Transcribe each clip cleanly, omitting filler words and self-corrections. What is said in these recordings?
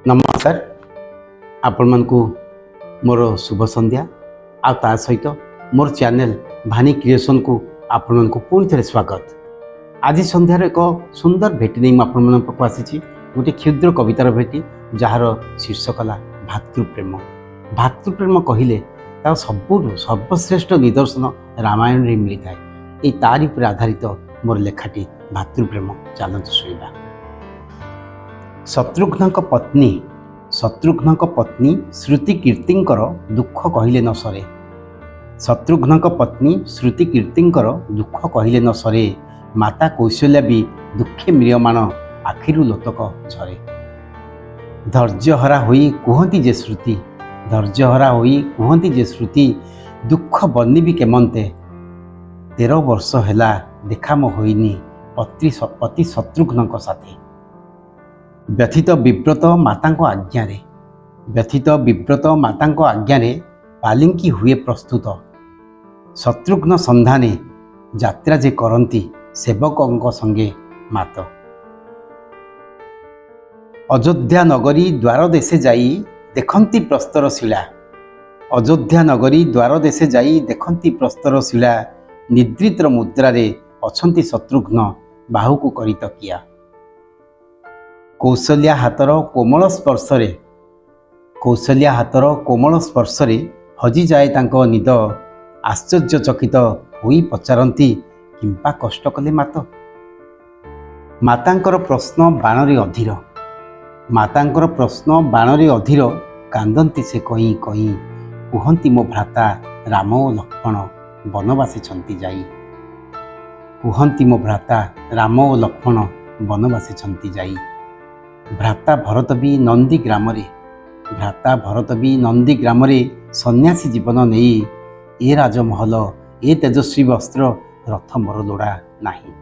नमस्कार आपण मानकु मोर शुभ संध्या आ ता सहित मोर चैनल भानी क्रिएशन को आपण मानकु पुणी थे स्वागत। आज संध्यार एक सुंदर भेटी नहीं आपण मान पाखु आसी गोटे क्षुद्र कवितार भेटी जार शीर्षकला भातृप्रेम। भातृप्रेम कहले तार सर्वश्रेष्ठ निदर्शन रामायण रे मिली थाए। तारी पर आधारित मोर लेखाटी भातृप्रेम चलतु शुणा। शत्रुघ्न पत्नी श्रुति कीर्तिंकर दुख कहले न सरे। शत्रुघ्न पत्नी श्रुति कीर्तिंकर दुख कहले न सरे। माता कौशल्या भी दुखे म्रियमाण आखिरु लोतक झरे। धैर्यहरा होई कुहंती जे श्रुति, धैर्यहरा होई कुहंती जे श्रुति, दुख बर्णिबी केमंते। 13 वर्ष हैला देखा मो होइनी पति शत्रुघ्न साथे। व्यथित विव्रत मातांको आज्ञारे, व्यथित विव्रत मातांको आज्ञारे पालिंकी हुए प्रस्तुत। शत्रुघ्न संधाने यात्रा जे करंती सेवकंक संगे मात। अयोध्या नगरी द्वार देशे जाई देखंती प्रस्तर शिला। अयोध्या नगरी द्वार देशे जाई देखंती प्रस्तर शिला। निद्रित मुद्रारे अछंती शत्रुघ्न बाहुको करी तकिया। कौशल्या हातर कोमल स्पर्शरे, कौशल्या हातर कोमल स्पर्शरे हजि जाए तांको निद। आश्चर्यचकित होई पचारंती किंपा कष्ट कले मात। मातांकर प्रश्न बाणरे अधीर, मातांकर प्रश्न बाणरे अधीर। कांदंती से कई कई कुहंती मो भ्राता राम ओ लक्ष्मण बनवासी छंती जाई। कुहंती मो भ्राता राम ओ लक्ष्मण बनवासी छंती जाई। भ्राता भरत भी नंदी ग्राम रे, भ्राता भरत भी नंदी ग्राम रे सन्यासी जीवन नहीं। ए राजमहल ए तेजस्वी वस्त्र रथ मोर लोड़ा नहीं,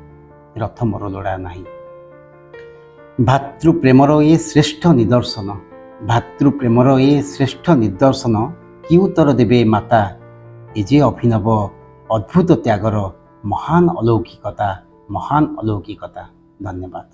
रथ मोर लोड़ा नहीं। भातृप्रेमर ए श्रेष्ठ निदर्शन, भातृप्रेमर ए श्रेष्ठ निदर्शन कि उत्तर देवे माता। ए जे अभिनव अद्भुत त्यागर महान अलौकिकता, महान अलौकिकता। धन्यवाद।